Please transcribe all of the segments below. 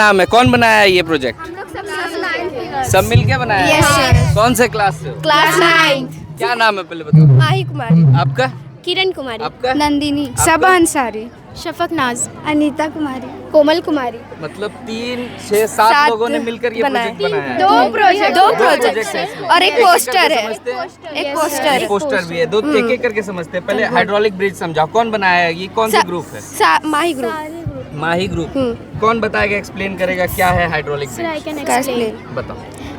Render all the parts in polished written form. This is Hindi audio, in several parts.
नाम है, कौन बनाया है ये प्रोजेक्ट? सब मिलके बनाया है? Yes, sir. कौन से क्लास से हो? क्लास 9 क्या नाम है पहले बताओ? माही कुमारी, आपका? किरण कुमारी, आपका? नंदिनी, आपका? सबा अंसारी, शफक नाज, अनीता कुमारी, कोमल कुमारी। मतलब 3, 6, 7 लोगों ने मिलकर ये प्रोजेक्ट बनाया है। दो प्रोजेक्ट प्रोजेक्ट है और एक पोस्टर है। समझते हैं? एक पोस्टर एक पोस्टर भी है। दो एक एक करके समझते हैं। पहले हाइड्रोलिक ब्रिज समझाओ, कौन बनाया है? ये कौन सी ग्रुप है? माही ग्रुप। माही ग्रुप। कौन बताएगा, एक्सप्लेन करेगा क्या है hydraulic bridge? I can explain. बताओ।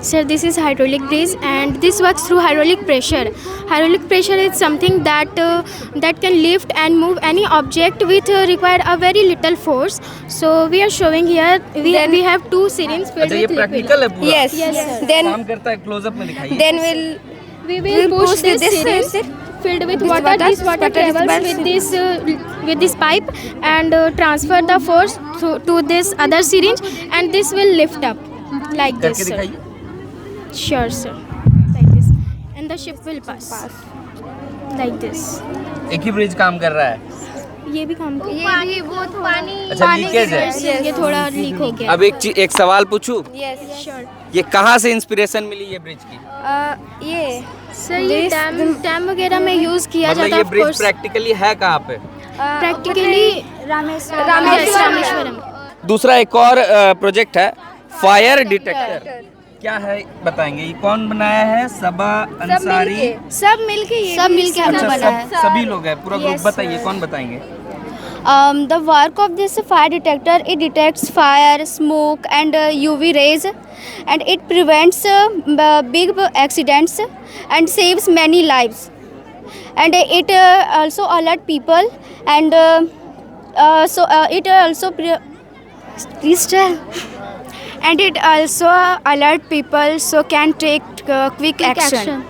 Sir, this is hydraulic bridge and this works through hydraulic pressure. Hydraulic pressure is something that can lift and move any object with require a very little force. So we are showing here we have 2 syringes filled अच्छा, ये with liquid. प्रैक्टिकल है पूरा? Yes, Yes, sir. Then काम करता है, क्लोजअप में दिखाइए। then We will push this syringe syringe filled with This water. water- This water water is travels burst. with this pipe and transfer the force to this other syringe and this will lift up like this. करके Sir. दिखाइए। Sure, sir. Like this. And the ship will pass. Like this. एक ही ब्रिज काम कर रहा है। ये भी काम कर ये बहुत पानी अच्छा, लीकेज है। Yes, ये थोड़ा लीक हो गया. अब एक सवाल पूछूं? Yes. Sure. ये कहाँ से इंस्पिरेशन मिली ये ब्रिज की? ये सर ये डैम वगैरह में यूज किया मतलब जाता ये है. ब्रिज प्रैक्टिकली है कहाँ पे? प्रैक्टिकली रामेश्वरम. दूसरा एक और प्रोजेक्ट है, फायर डिटेक्टर। क्या है बताएंगे? ये कौन बनाया है? सबा अंसारी। सब मिलके हमने अच्छा, बनाया है। सभी लोग हैं, पूरा ग्रुप। बताइए कौन बताएंगे? The work of this fire detector, it detects fire, smoke and UV rays, and it prevents big accidents and saves many lives. And it also alert people and it also please tell. And it also alert people so can take quick action.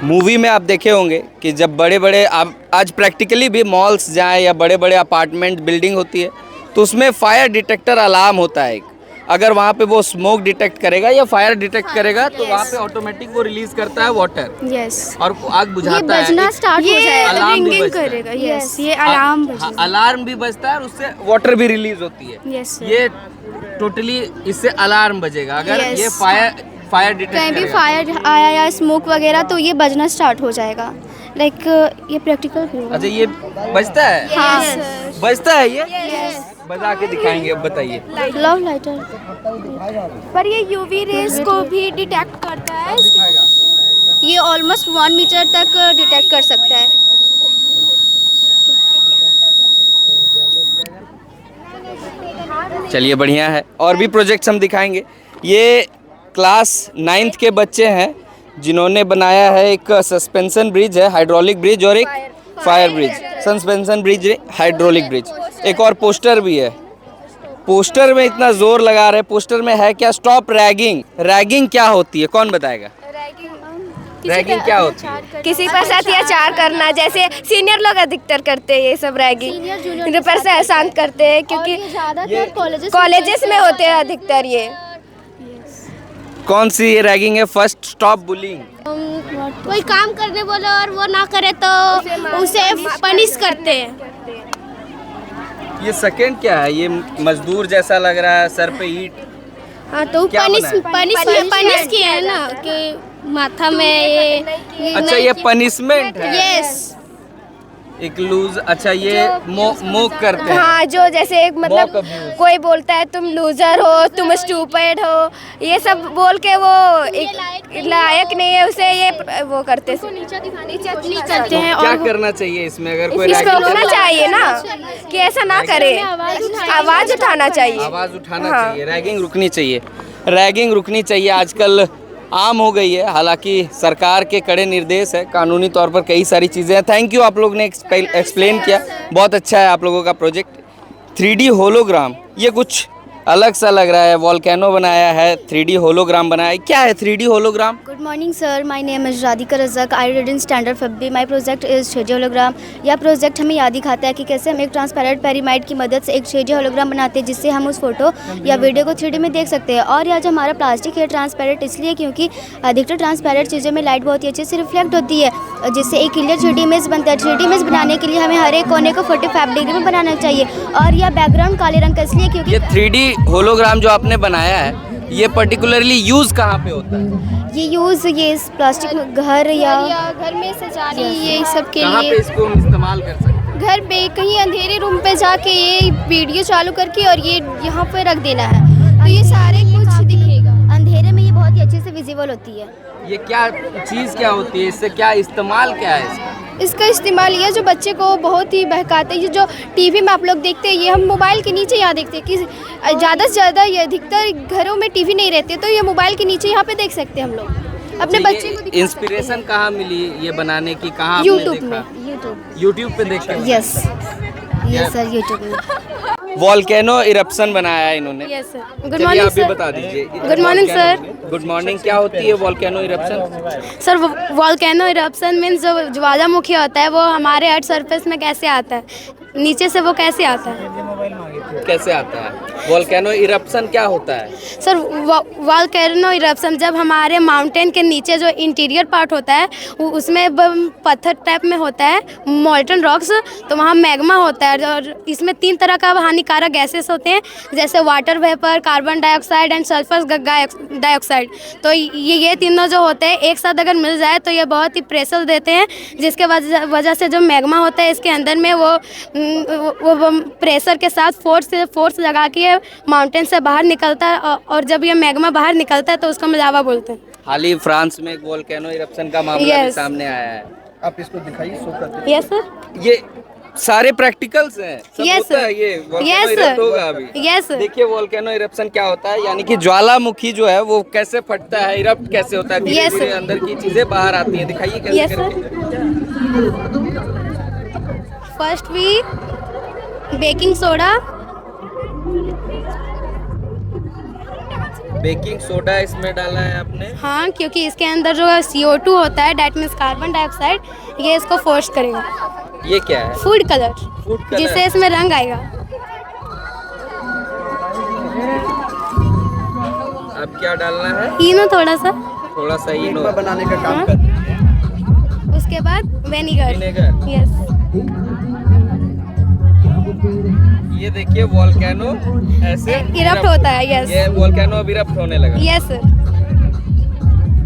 Movie में आप देखे होंगे कि जब बड़े बड़े आप आज प्रैक्टिकली भी मॉल्स जाएं या बड़े बड़े अपार्टमेंट बिल्डिंग होती है तो उसमें फायर डिटेक्टर अलार्म होता है एक। अगर वहाँ पे वो स्मोक डिटेक्ट करेगा या फायर डिटेक्ट करेगा तो वहाँ पे ऑटोमेटिक वो रिलीज करता है वाटर Yes. और आग बुझाता है। बजना स्टार्ट हो ये जाएगा. अलार्म भी रिंगिंग बजता है। करेगा. Yes. ये अलार्म हाँ, अलार्म भी बजता है और उससे वाटर भी रिलीज होती है। Yes, sir. ये टोटली इससे अलार्म बजेगा अगर Yes. ये फायर डिटेक्ट कहीं भी करेगा। फायर आया या स्मोक वगैरह तो ये बजना स्टार्ट हो जाएगा। लाइक ये प्रैक्टिकल भी होगा। अच्छा, ये बजता है? हाँ बजता है ये? बजा के दिखाएंगे। अब बताइए। Love lighter. पर ये यूवी रेज को भी डिटेक्ट करता है. ये ऑलमोस्ट 1 मीटर तक डिटेक्ट कर सकता है। चलिए, बढ़िया है। और भी प्रोजेक्ट्स हम दिखाएंगे। ये क्लास 9th के बच्चे हैं जिन्होंने बनाया है एक सस्पेंशन ब्रिज है, हाइड्रोलिक ब्रिज, और एक fire bridge. Suspension bridge, hydraulic bridge. एक और पोस्टर भी है। पोस्टर में इतना जोर लगा रहे हैं। पोस्टर में है क्या? Stop ragging. रैगिंग क्या होती है, कौन बताएगा? रैगिंग क्या होती है? किसी पर अत्याचार करना, जैसे सीनियर लोग अधिकतर करते हैं ये सब रैगिंग. इनके पर से एहसान करते हैं क्योंकि ज़्यादातर कॉलेजेस में होते हैं अधिकतर ये. कौन सी ये रैगिंग है? First, stop bullying. कोई काम करने बोले और वो ना करे तो उसे पनिश करते हैं. ये सेकंड क्या है? ये मजदूर जैसा लग रहा है, सर पे ईंट। हाँ, तो क्या पनिश किया है ना कि माथा में ये अच्छा, ये पनिशमेंट है। यस. एक लूज। अच्छा, ये मोक करते हैं। हाँ, जो जैसे एक मतलब Mock abuse. कोई बोलता है तुम लूजर हो, तुम स्टूपिड हो, ये सब बोल के वो एक लायक नहीं है उसे ये वो करते हैं. नीचे करते हैं क्या और करना चाहिए इसमें अगर कोई इसको रैगिंग रोकना चाहिए ना कि ऐसा ना करे. आवाज उठाना चाहिए. आवाज उठाना हाँ. चाहिए। रैगिंग रुकनी चाहिए। रैगिंग रुकनी चाहिए। आजकल आम हो गई है, हालांकि सरकार के कड़े निर्देश है, कानूनी तौर पर कई सारी चीज़ें हैं। थैंक यू, आप लोग ने एक्सप्लेन किया, बहुत अच्छा है आप लोगों का प्रोजेक्ट। 3D होलोग्राम, ये कुछ अलग सा लग रहा है। वॉल्केनो बनाया है, 3D होलोग्राम बनाया है। क्या है 3D hologram? Good morning sir, my name is Radhika Razak. I read in standard 5B। My project is 3D hologram. यह प्रोजेक्ट हमें याद दिखाता है कि कैसे हम एक ट्रांसपेरेंट पैरामाइड की मदद से एक 3D होलोग्राम बनाते हैं जिससे हम उस फोटो या वीडियो को 3D में देख सकते हैं। और यह जो हमारा प्लास्टिक है ट्रांसपेरेंट इसलिए क्योंकि अधिकतर ट्रांसपेरेंट चीज़ों में लाइट बहुत ही अच्छे से रिफ्लेक्ट होती है जिससे एक क्लियर 3D इमेज बनता है। 3D इमेज बनाने के लिए हमें हर एक कोने को 45 डिग्री में बनाना चाहिए और यह बैकग्राउंड काले रंग का इसलिए क्योंकि ये 3D होलोग्राम जो आपने बनाया है ये पर्टिकुलरली यूज़ कहाँ पे होता है? ये यूज़ ये इस प्लास्टिक घर या घर में सजाने ये सब के कहाँ पे लिए, इसको हम इस्तेमाल कर सकते हैं? घर पे कहीं अंधेरे रूम पे जाके ये वीडियो चालू करके और ये यहाँ पे रख देना है, तो ये सारे कुछ दिखेगा। अंधेरे में ये बहुत ही अच्छे से विजिबल होती है। ये क्या चीज़ क्या होती है, इससे क्या इस्तेमाल क्या है इसका? इसका इस्तेमाल ये जो बच्चे को बहुत ही बहकाते हैं, ये जो टीवी में आप लोग देखते हैं, ये हम मोबाइल के नीचे यहाँ देखते हैं कि ज़्यादा से ज़्यादा ये अधिकतर घरों में टीवी नहीं रहते, तो ये मोबाइल के नीचे यहाँ पे देख सकते हैं हम लोग अपने बच्चे को दिखा इंस्पिरेशन कहाँ मिली ये बनाने की, कहाँ आपने यूट्यूब देखा? में। यूट्यूब पे देख के? यस यस सर, यूट्यूब में। वॉल्केनो इरप्शन बनाया है इन्होंने। यस सर, गुड चलिए मॉर्निंग आप भी सर। बता दीजिए। Good morning sir. Good morning. क्या होती है volcano eruption? Sir volcano eruption means जो ज्वालामुखी होता है वो हमारे अर्थ सरफेस में कैसे आता है, नीचे से वो कैसे आता है। कैसे आता है? वॉल्केनो इरप्शन क्या होता है? सर वॉल्केनो इरप्शन जब हमारे माउंटेन के नीचे जो इंटीरियर पार्ट होता है उसमें पत्थर टाइप में होता है, मोल्टन रॉक्स, तो वहाँ मैग्मा होता है और इसमें 3 तरह का हानिकारक गैसेस होते हैं, जैसे water vapour, carbon dioxide and sulphur dioxide. तो ये तीनों जो होते हैं एक साथ अगर मिल जाए तो ये बहुत ही प्रेशर देते हैं, जिसके वजह से जो मैग्मा होता है इसके अंदर में वो प्रेशर के साथ फोर्स लगा के माउंटेन से बाहर निकलता है और जब ये मैग्मा बाहर निकलता है तो उसको हम लावा बोलते हैं। हाल ही फ्रांस में एक वॉल्केनो इरप्शन का मामला भी सामने आया है। आप इसको दिखाइए, शो करते यस सर। ये सारे प्रैक्टिकल्स हैं, सब Yes, होता है sir. ये वॉल्केनो Yes, sir. इरप्ट होगा अभी। Yes sir. देखिए वॉल्केनो इरप्शन क्या होता है, यानी कि ज्वालामुखी जो है वो कैसे फटता है, इरप्ट कैसे होता है, धीरे Yes, धीरे sir. अंदर की चीजें बाहर आती हैं। दिखाइए कैसे Yes, sir. करके। First we baking soda, baking soda इसमें डाला है आपने। हाँ, क्योंकि इसके अंदर जो CO2 होता है, डैट मीन्स कार्बन डाइऑक्साइड, ये इसको फोर्स करेगा। ये क्या है? Food colour, food colour. जिससे इसमें रंग आएगा। अब क्या डालना है? इनो थोड़ा सा, थोड़ा सा इनो बनाने का काम हाँ। करते हैं। उसके बाद वेनिगर। विनेगर। यस। ये देखिए वॉल्केनो ऐसे इरप्ट होता है। यस ये वॉल्केनो अब इरप्ट होने लगा। Yes sir.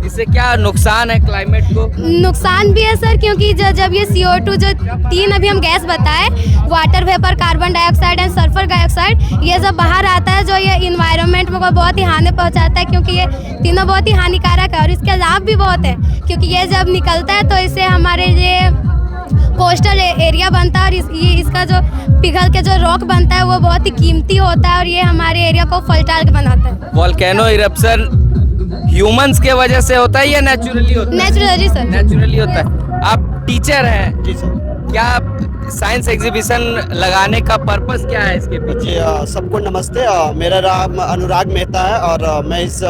इससे क्या नुकसान है क्लाइमेट को? नुकसान भी है सर, क्योंकि जब ये CO2 जो 3 अभी हम गैस बताए, water vapour, carbon dioxide and sulphur dioxide, ये जब बाहर आता है जो ये इन्वायरमेंट में बहुत ही हानि पहुंचाता है, क्योंकि ये तीनों बहुत ही हानिकारक है और इसके लाभ भी बहुत है, क्योंकि ये जब निकलता है तो इससे हमारे ये कोस्टल एरिया बनता है और इसका जो पिघल के जो रॉक बनता है वो बहुत ही कीमती होता है और ये हमारे एरिया को फर्टाइल बनाता है। वॉल्केनो इरप्शन ह्यूमंस के वजह से होता है या नेचुरली होता है? Naturally sir. नेचुरली होता है। आप टीचर हैं जी सर। क्या? साइंस एग्जीबिशन लगाने का पर्पस क्या है इसके पीछे? जी सबको नमस्ते। मेरा नाम अनुराग मेहता है और मैं इस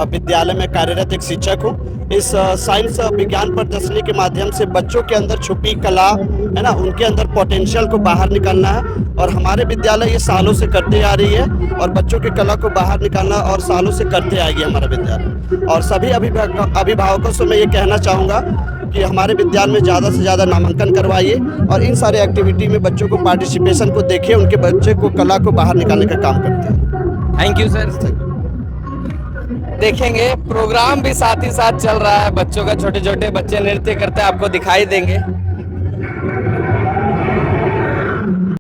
विद्यालय में कार्यरत एक शिक्षक हूँ। इस साइंस विज्ञान प्रदर्शनी के माध्यम से बच्चों के अंदर छुपी कला है ना, उनके अंदर पोटेंशियल को बाहर निकालना है और हमारे विद्यालय ये सालों से करते आ रही है और बच्चों की कला को बाहर निकालना और सालों से करते आएगी हमारा विद्यालय। और सभी अभिभावकों से मैं ये कहना चाहूँगा कि हमारे विद्यालय में ज़्यादा से ज़्यादा नामांकन करवाइए और इन सारे एक्टिविटी में बच्चों को पार्टिसिपेशन को देखिए, उनके बच्चे को कला को बाहर निकालने का काम करते हैं। Thank you sir. देखेंगे प्रोग्राम भी साथ ही साथ चल रहा है, बच्चों का, छोटे छोटे बच्चे नृत्य करते हैं, आपको दिखाई देंगे।